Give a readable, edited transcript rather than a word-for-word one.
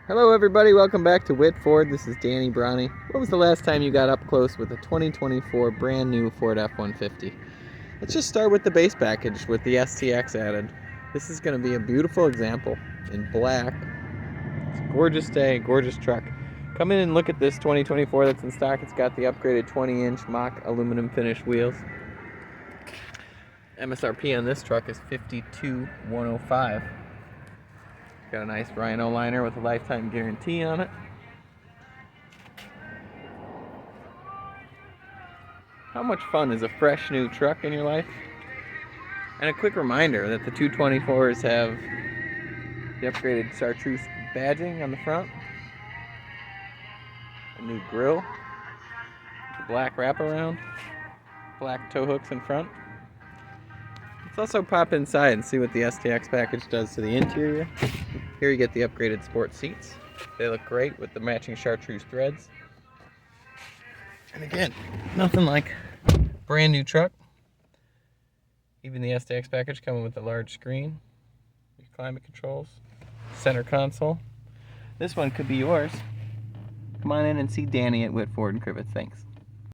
Hello everybody, welcome back to Witt Ford. This is Danny Bronny. When was the last time you got up close with a 2024 brand new Ford F-150? Let's just start with the base package with the STX added. This is going to be a beautiful example in black. It's a gorgeous day, gorgeous truck. Come in and look at this 2024 that's in stock. It's got the upgraded 20-inch mock aluminum finish wheels. MSRP on this truck is $52,105. Got a nice Rhino liner with a lifetime guarantee on it. How much fun is a fresh new truck in your life? And a quick reminder that the 224s have the upgraded chartreuse badging on the front, a new grille, the black wraparound, black tow hooks in front. Let's also pop inside and see what the STX package does to the interior. Here you get the upgraded sport seats. They look great with the matching chartreuse threads. And again, nothing like brand new truck. Even the STX package coming with a large screen, your climate controls, center console. This one could be yours. Come on in and see Danny at Witt Ford and Crivitz. Thanks.